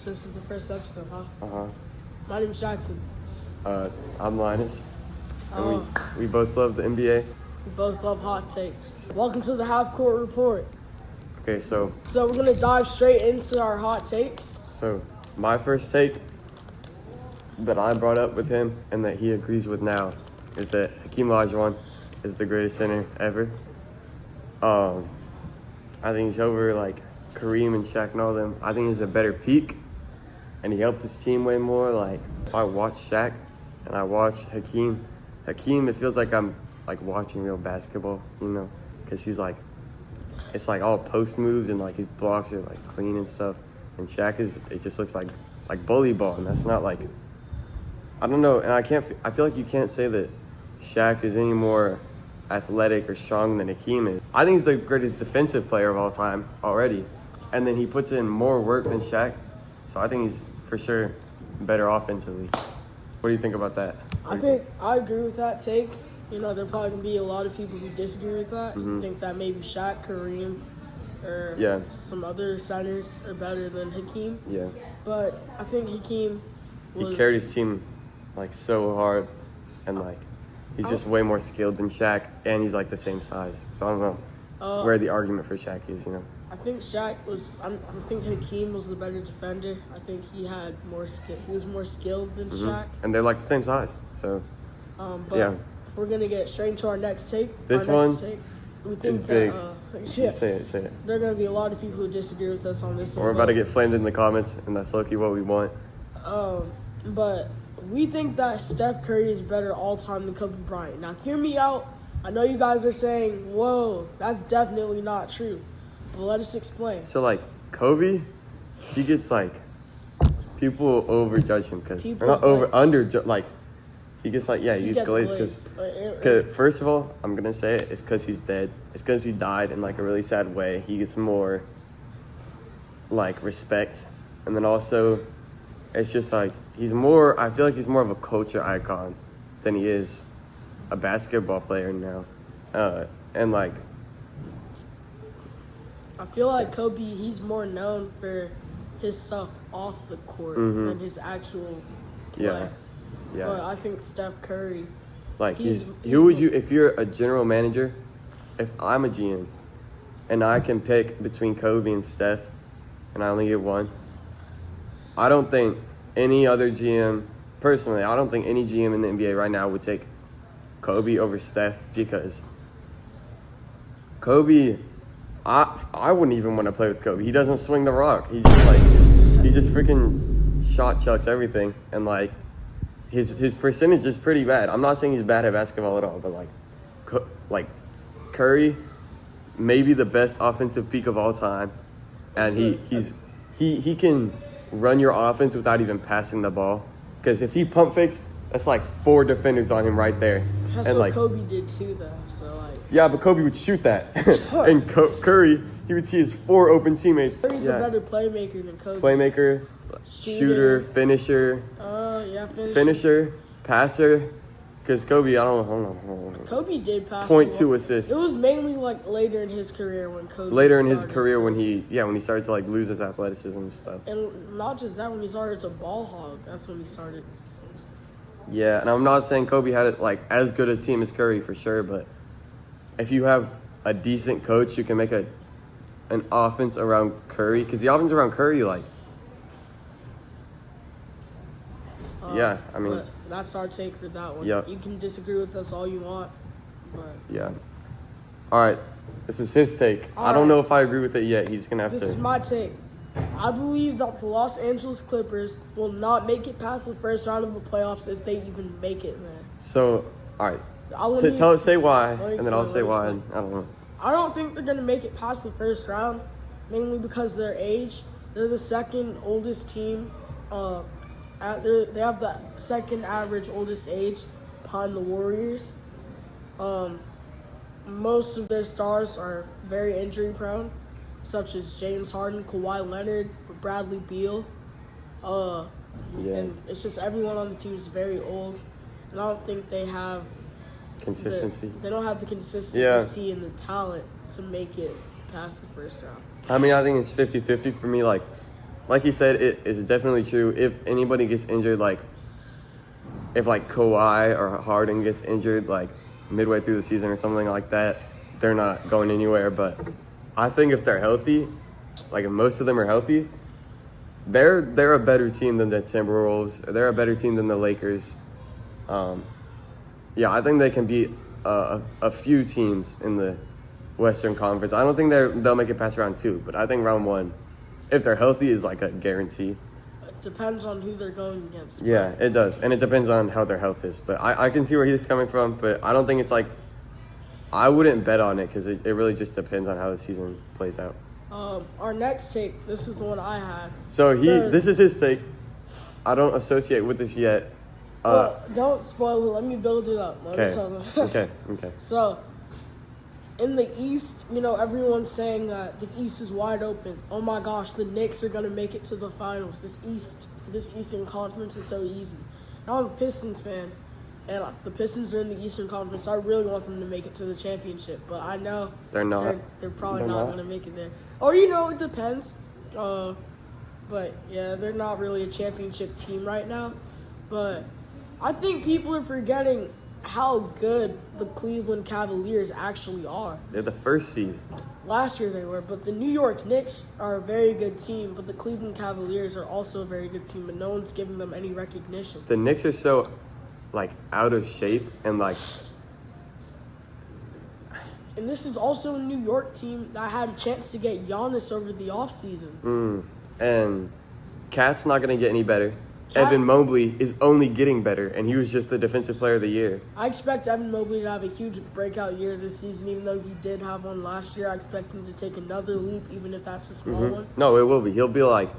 So this is the first episode, huh? Uh-huh. My name's Jackson. I'm Linus. And Oh. we both love the NBA. We both love hot takes. Welcome to the Half-Court Report. Okay, so So we're going to dive straight into our hot takes. my first take that I brought up with him and that he agrees with now is that Hakeem Olajuwon is the greatest center ever. I think he's over like Kareem and Shaq and all them. I think he's a better peak, and he helped his team way more. Like if I watch Shaq and I watch Hakeem, it feels like I'm like watching real basketball, you know, because he's like, it's like all post moves and like his blocks are like clean and stuff. And Shaq it just looks like bully ball, and that's not like, I don't know. And I feel like you can't say that Shaq is any more athletic or strong than Hakeem is. I think he's the greatest defensive player of all time already. And then he puts in more work than Shaq. So I think he's for sure better offensively. What do you think about that? I agree with that take. You know, there'll probably gonna be a lot of people who disagree with that. Mm-hmm. Think that maybe Shaq, Kareem, or some other centers are better than Hakeem. Yeah. But I think Hakeem He carried his team like so hard, and like he's just way more skilled than Shaq, and he's like the same size. So I don't know where the argument for Shaq is, you know. I think I think Hakeem was the better defender. I think he had more skill. He was more skilled than Shaq. And they're like the same size, so But yeah. We're gonna get straight into our next take. This one we think is big. Say it. There are gonna be a lot of people who disagree with us on this one. We're about to get flamed in the comments, and that's low-key what we want. But we think that Steph Curry is better all time than Kobe Bryant. Now, hear me out. I know you guys are saying, "Whoa, that's definitely not true." But let us explain. So like Kobe, he gets like people overjudge him because he gets like he gets glazed because first of all, I'm gonna say it's because he's dead. It's because he died in like a really sad way. He gets more like respect, and then also it's just like I feel like he's more of a culture icon than he is a basketball player now, and like. I feel like Kobe, he's more known for his stuff off the court than his actual play. Yeah. But I think Steph Curry, like who would you, if you're a general manager, if I'm a GM and I can pick between Kobe and Steph and I only get one, I don't think any other GM, personally, I don't think any GM in the NBA right now would take Kobe over Steph because Kobe, I wouldn't even want to play with Kobe. He doesn't swing the rock. He just freaking shot chucks everything, and like his percentage is pretty bad. I'm not saying he's bad at basketball at all, but like Curry, maybe the best offensive peak of all time, and he can run your offense without even passing the ball. Because if he pump fakes, that's like 4 defenders on him right there. That's and what like Kobe did too, though. So like. Yeah, but Kobe would shoot that. And Curry, he would see his 4 open teammates. Curry's a better playmaker than Kobe. Playmaker, shooter, finisher. Finisher, passer. Because Kobe, I don't know. Kobe did pass. 0.2 assists. It was mainly like later in his career when Kobe. When he started to like lose his athleticism and stuff. And not just that, when he started to ball hog, that's when he started. Yeah, and I'm not saying Kobe had like as good a team as Curry for sure, but if you have a decent coach, you can make an offense around Curry. Because the offense around Curry, like, I mean, but that's our take for that one. Yep. You can disagree with us all you want, but yeah. All right, this is his take. I don't know if I agree with it yet. He's gonna have to. This is my take. I believe that the Los Angeles Clippers will not make it past the first round of the playoffs if they even make it, man. So, all right. Say why, and then I'll say why. I don't know. I don't think they're going to make it past the first round, mainly because of their age. They're the second oldest team. They have the second average oldest age behind the Warriors. Most of their stars are very injury prone, such as James Harden, Kawhi Leonard, Bradley Beal. And it's just everyone on the team is very old. And I don't think they have consistency. They don't have the consistency you see in the talent to make it past the first round. I mean, I think it's 50-50 for me. Like like he said, it is definitely true. If anybody gets injured, like if like Kawhi or Harden gets injured, like midway through the season or something like that, they're not going anywhere. But I think if they're healthy, like if most of them are healthy, they're a better team than the Timberwolves. They're a better team than the Lakers. Yeah, I think they can beat a few teams in the Western Conference. I don't think they'll make it past round 2, but I think round 1, if they're healthy, is like a guarantee. It depends on who they're going against. Yeah, it does, and it depends on how their health is. But I can see where he's coming from, but I don't think it's like I wouldn't bet on it because it really just depends on how the season plays out. Our next take, this is the one I had. So this is his take. I don't associate with this yet. Don't spoil it. Let me build it up. Okay. So, in the East, everyone's saying that the East is wide open. Oh my gosh, the Knicks are gonna make it to the finals. This Eastern Conference is so easy. Now I'm a Pistons fan, and the Pistons are in the Eastern Conference. I really want them to make it to the championship, but I know they're not. They're probably not gonna make it there. Or it depends. But yeah, they're not really a championship team right now. But I think people are forgetting how good the Cleveland Cavaliers actually are. They're the first seed. Last year they were, but the New York Knicks are a very good team, but the Cleveland Cavaliers are also a very good team, but no one's giving them any recognition. The Knicks are so, out of shape and, And this is also a New York team that had a chance to get Giannis over the offseason. And Cat's not going to get any better. Evan Mobley is only getting better, and he was just the Defensive Player of the Year. I expect Evan Mobley to have a huge breakout year this season, even though he did have one last year. I expect him to take another leap, even if that's a small one. No, it will be. He'll be like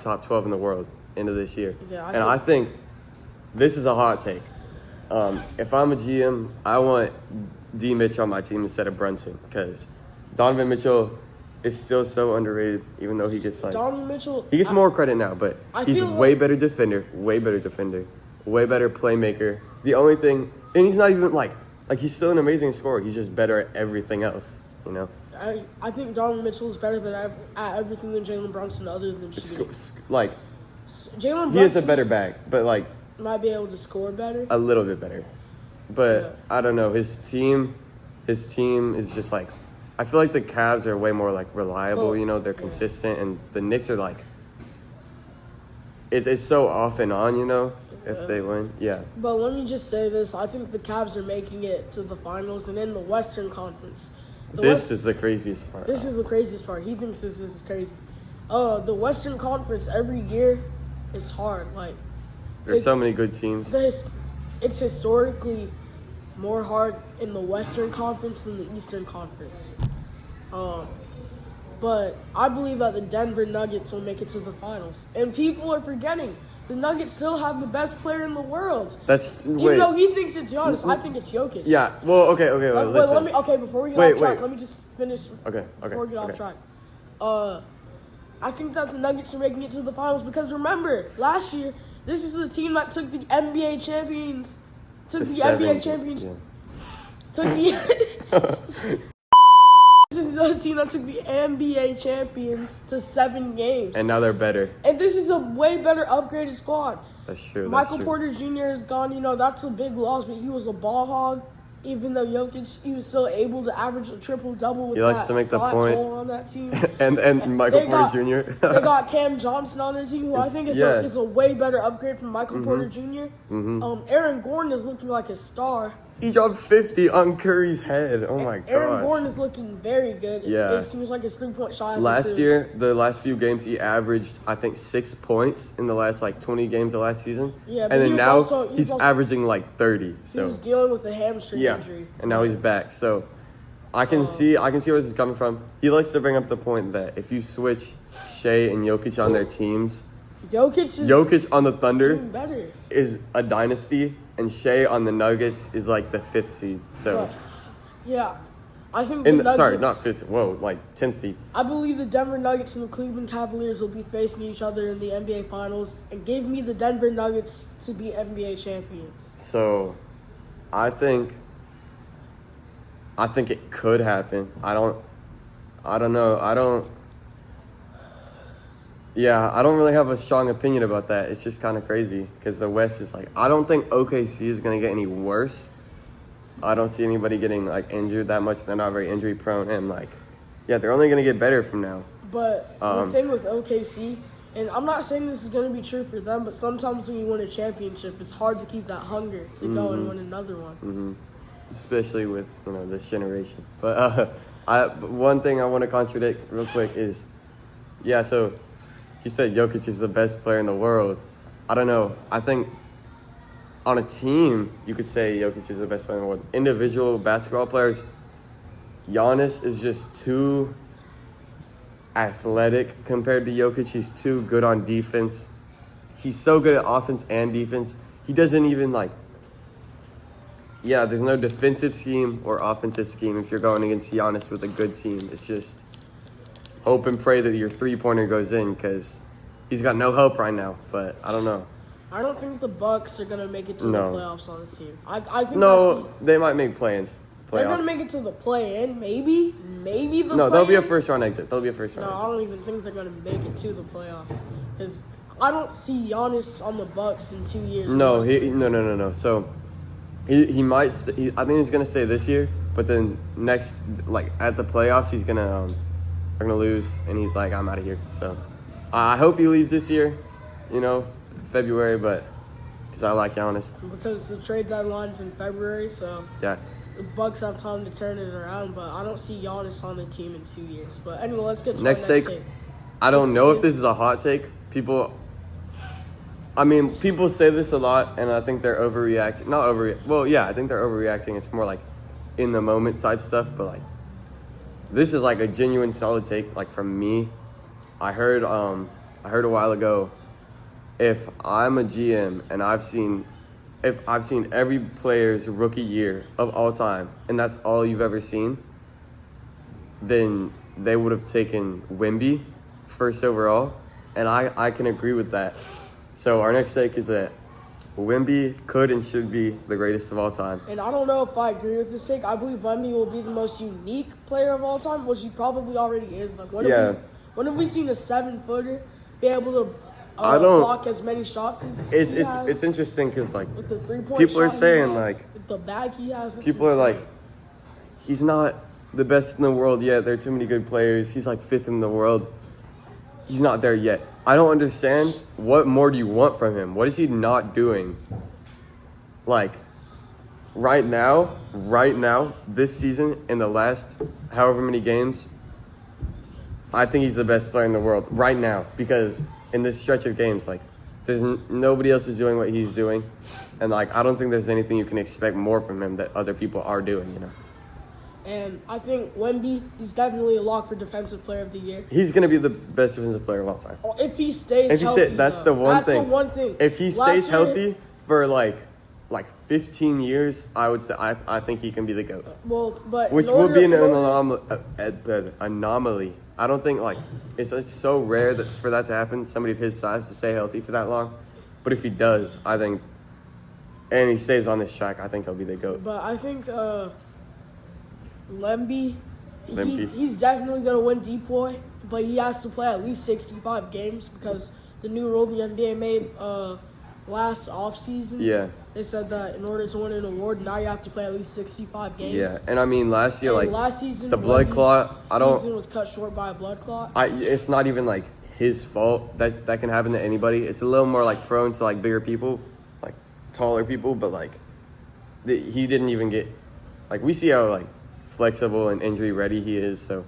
top 12 in the world end of this year. Yeah, I think this is a hot take. If I'm a GM, I want D. Mitch on my team instead of Brunson because Donovan Mitchell is still so underrated, even though he gets Donovan Mitchell. He gets more credit now, but he's way better defender, way better playmaker. The only thing, and he's not even he's still an amazing scorer. He's just better at everything else, I think Donovan Mitchell is better at everything than Jalen Brunson, other than shooting. Jalen Brunson, he has a better bag, but might be able to score better. A little bit better, but I don't know. His team is just I feel like the Cavs are way more reliable. They're consistent, and the Knicks are it's so off and on. If they win, yeah. But let me just say this: I think the Cavs are making it to the finals, and in the Western Conference. This is the craziest part. This is the craziest part. He thinks this is crazy. The Western Conference every year is hard. There's so many good teams. It's historically more hard in the Western Conference than the Eastern Conference. But I believe that the Denver Nuggets will make it to the finals. And people are forgetting the Nuggets still have the best player in the world. Even though he thinks it's Giannis, I think it's Jokic. Yeah. Well, okay. Listen. Before we get off track, let me just finish. Okay. Before we get off track, I think that the Nuggets are making it to the finals because remember last year, this is the team that took the NBA champions. This is the team that took the NBA champions to 7 games. And now they're better. And this is a way better upgraded squad. That's true. Michael Porter Jr. is gone. That's a big loss, but he was a ball hog. Even though Jokic, he was still able to average a triple-double with he likes to make the point on that team. and Michael Porter Jr. They got Cam Johnson on their team, who I think is a way better upgrade from Michael Porter Jr. Aaron Gordon is looking like a star. He dropped 50 on Curry's head. Oh my god. Aaron Gordon is looking very good. Yeah. It seems like his 3-point shot. Last year, the last few games, he averaged, I think, 6 points in the last 20 games of last season. Yeah, and then now he's averaging 30. So he was dealing with a hamstring injury. And now he's back. So I can see where this is coming from. He likes to bring up the point that if you switch Shea and Jokic on their teams, Jokic on the Thunder is a dynasty, and Shea on the Nuggets is the 5th seed. So, yeah, I think the Nuggets. Sorry, not 5th. Whoa, 10th seed. I believe the Denver Nuggets and the Cleveland Cavaliers will be facing each other in the NBA Finals, and gave me the Denver Nuggets to be NBA champions. So, I think it could happen. I don't know. Yeah, I don't really have a strong opinion about that. It's just kind of crazy because the West is like, I don't think OKC is going to get any worse. I don't see anybody getting like injured that much. They're not very injury prone, and like, yeah, they're only going to get better from now. But the thing with OKC, and I'm not saying this is going to be true for them, but sometimes when you win a championship, it's hard to keep that hunger to go and win another one. Mm-hmm. Especially with this generation. But one thing I want to contradict real quick is, yeah, so you said Jokic is the best player in the world. I don't know. I think on a team, you could say Jokic is the best player in the world. Individual basketball players, Giannis is just too athletic compared to Jokic. He's too good on defense. He's so good at offense and defense. He doesn't even there's no defensive scheme or offensive scheme if you're going against Giannis with a good team. It's just hope and pray that your three-pointer goes in because he's got no help right now. But I don't know. I don't think the Bucks are going to make it to the playoffs on this team. I think they might make playoffs. They're going to make it to the play-in, maybe the No, they'll be a first-round exit. No, I don't even think they're going to make it to the playoffs because I don't see Giannis on the Bucks in 2 years. No. So he might. I think he's going to stay this year, but then next, at the playoffs, he's they're going to lose, and he's like, I'm out of here. So I hope he leaves this year, February, but because I like Giannis. Because the trade deadline's in February, so yeah. The Bucks have time to turn it around, but I don't see Giannis on the team in 2 years. But anyway, let's get to next take. I don't know if this is a hot take. People say this a lot, and I think they're overreacting. I think they're overreacting. It's more like in the moment type stuff, but this is a genuine solid take. From me, I heard a while ago. If I'm a GM and I've seen every player's rookie year of all time, and that's all you've ever seen, then they would have taken Wemby first overall, and I can agree with that. So our next take is that Wemby could and should be the greatest of all time. And I don't know if I agree with this take. I believe Wemby will be the most unique player of all time, which he probably already is. When have we seen a 7-footer be able to block as many shots as he has? It's interesting because with the 3-point people are saying with the bag he has. People are he's not the best in the world yet. There are too many good players. He's 5th in the world. He's not there yet. I don't understand. What more do you want from him? What is he not doing? Right now, this season, in the last however many games, I think he's the best player in the world right now because in this stretch of games, there's nobody else is doing what he's doing, and I don't think there's anything you can expect more from him that other people are doing, And I think Wemby, he's definitely a lock for Defensive Player of the Year. He's gonna be the best defensive player of all time. If he stays healthy, that's the one thing. That's the one thing. If he stays healthy for 15 years, I would say I think he can be the GOAT. Which will be an anomaly. I don't think it's so rare for that to happen. Somebody of his size to stay healthy for that long, but if he does, I think, and he stays on this track, I think he'll be the GOAT. But I think Wemby, he's definitely gonna win Depoy, but he has to play at least 65 games because the new rule the NBA made last offseason. Yeah. They said that in order to win an award, now you have to play at least 65 games. Yeah, and last year, last season, the blood clot. Season was cut short by a blood clot. It's not even his fault. That can happen to anybody. It's a little more prone to bigger people, taller people, but he didn't even get we see how flexible and injury ready he is. So,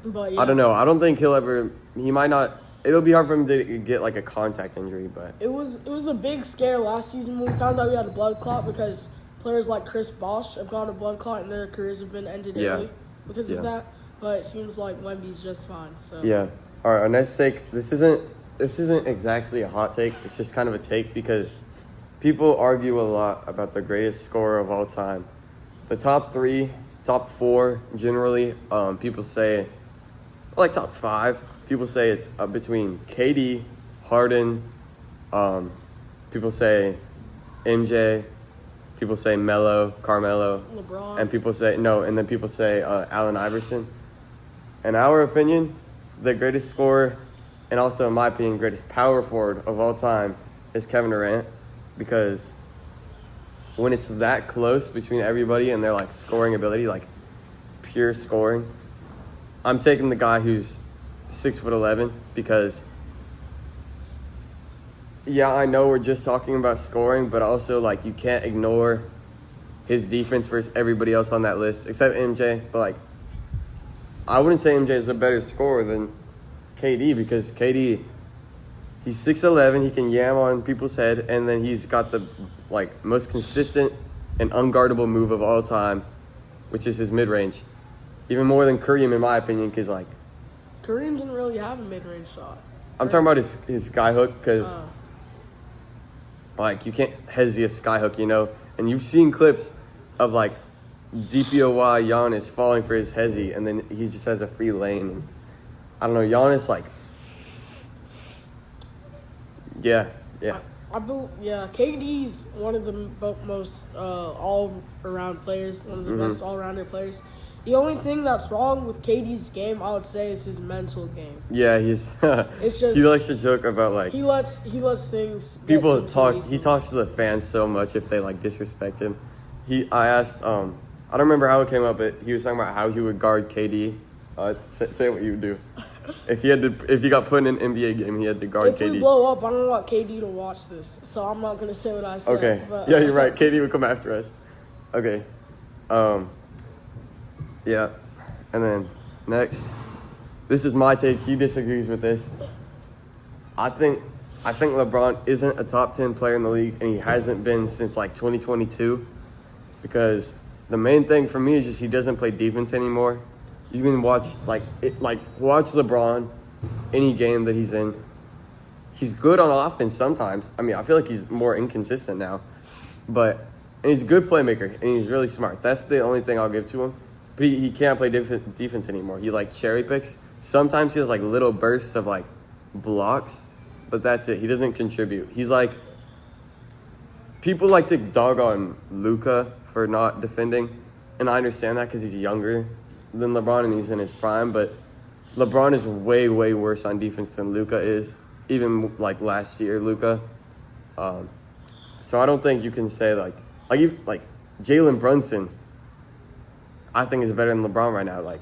but yeah. I don't know. I don't think he might not. It'll be hard for him to get a contact injury, but it was a big scare last season when we found out he had a blood clot because players like Chris Bosh have got a blood clot and their careers have been ended early because of that. But it seems like Wemby's just fine. So yeah. All right, our next take. This isn't exactly a hot take. It's just kind of a take because people argue a lot about the greatest scorer of all time. The top 3, top 4 generally. People say top 5. People say it's between KD, Harden, people say MJ, people say Carmelo, LeBron, and people say Allen Iverson. In our opinion, the greatest scorer and also, in my opinion, greatest power forward of all time is Kevin Durant, because when it's that close between everybody and their like scoring ability, like pure scoring, I'm taking the guy who's 6'11", because yeah, I know we're just talking about scoring, but also like you can't ignore his defense versus everybody else on that list except MJ. But like, I wouldn't say MJ is a better scorer than KD, because KD, he's 6'11", he can yam on people's head, and then he's got the like most consistent and unguardable move of all time, which is his mid-range. Even more than Kareem, in my opinion, because like Kareem didn't really have a mid-range shot. I'm talking about his sky hook, because like you can't hesitate a sky hook, you know. And you've seen clips of like DPOY Giannis falling for his hezzy, and then he just has a free lane. And I don't know, Giannis, like, yeah. KD's one of the most all-around players, one of the best all-rounder players. The only thing that's wrong with KD's game, I would say, is his mental game. Yeah, he's. It's just he likes to joke about like he lets things. People talk. He talks to the fans so much if they like disrespect him. I asked. I don't remember how it came up, but he was talking about how he would guard KD. Say what you would do. If he got put in an NBA game, he had to guard KD. If we blow up, I don't want KD to watch this, so I'm not gonna say what I said. Okay. But, yeah, you're right. KD would come after us. Okay. Yeah. And then next, this is my take. He disagrees with this. I think LeBron isn't a top 10 player in the league, and he hasn't been since like 2022, because the main thing for me is just he doesn't play defense anymore. You can watch watch LeBron any game that he's in. He's good on offense sometimes. I mean, I feel like he's more inconsistent now, and he's a good playmaker, and he's really smart. That's the only thing I'll give to him. But he can't play defense anymore. He like cherry picks. Sometimes he has like little bursts of like blocks, but that's it. He doesn't contribute. He's like, people like to dog on Luka for not defending, and I understand that because he's younger than LeBron and he's in his prime. But LeBron is way, way worse on defense than Luka is. Even like last year, Luka. So I don't think you can say like Jalen Brunson, I think is better than LeBron right now. Like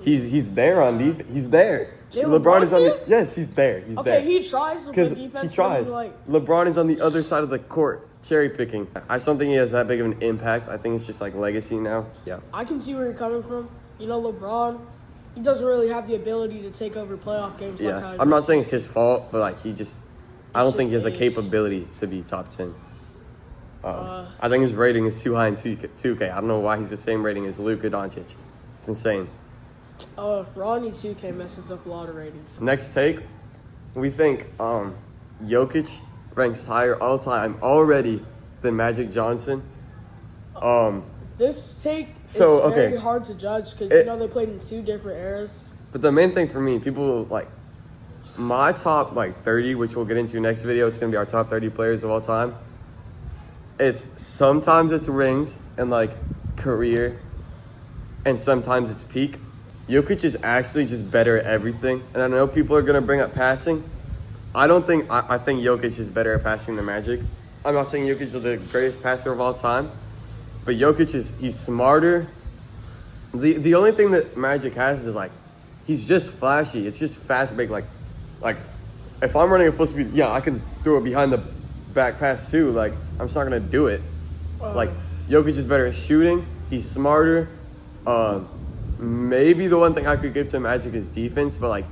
he's there on defense. He's there. LeBron is on the yes, he's there. He's there. Okay, he tries to play defense. He tries. LeBron is on the other side of the court, cherry picking. I just don't think he has that big of an impact. I think it's just like legacy now. Yeah. I can see where you're coming from. You know, LeBron, he doesn't really have the ability to take over playoff games. Yeah. Like how I'm not saying it's his fault, but like I don't think he has the age. capability to be top 10. I think his rating is too high in 2K. I don't know why he's the same rating as Luka Doncic. It's insane. Ronnie 2K messes up a lot of ratings. Next take, we think Jokic ranks higher all time already than Magic Johnson. This take is very hard to judge because they played in two different eras. But the main thing for me, people like my top 30, which we'll get into next video. It's gonna be our top 30 players of all time. Sometimes it's rings and like career, and sometimes it's peak. Jokic is actually just better at everything. And I know people are going to bring up passing. I think Jokic is better at passing than Magic. I'm not saying Jokic is the greatest passer of all time, but Jokic he's smarter. The only thing that Magic has is he's just flashy. It's just fast break. Like if I'm running a full speed, yeah, I can throw it behind the back pass too. I'm just not going to do it. Jokic is better at shooting. He's smarter. Maybe the one thing I could give to Magic is defense, but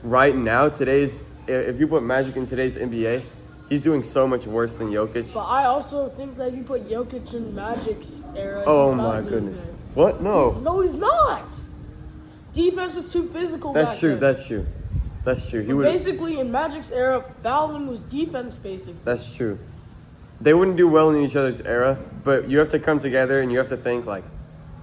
right now, if you put Magic in today's NBA, he's doing so much worse than Jokic. But I also think that if you put Jokic in Magic's era, oh my goodness. Good. What? No. He's not. Defense is too physical. That's true. then. That's true. He would basically in Magic's era, fouling was defense basically. That's true. They wouldn't do well in each other's era, but you have to come together and you have to think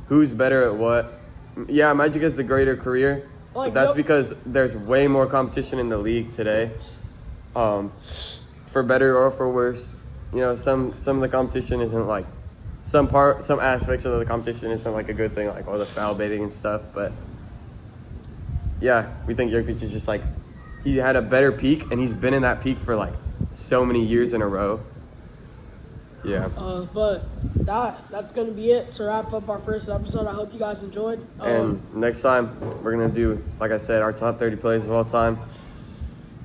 who's better at what. Yeah, Magic has the greater career, but that's because there's way more competition in the league today. For better or for worse, some of the competition isn't some aspects of the competition isn't a good thing, all the foul baiting and stuff. But yeah, we think Jokic is just like, he had a better peak, and he's been in that peak for like so many years in a row. Yeah. But that's going to be it to wrap up our first episode. I hope you guys enjoyed. And next time, we're going to do, like I said, our top 30 plays of all time.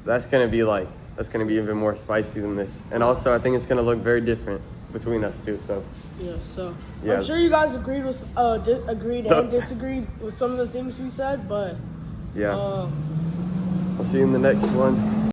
That's going to be even more spicy than this. And also, I think it's going to look very different between us two. So yeah. I'm sure you guys agreed and disagreed with some of the things we said, but yeah. We'll see you in the next one.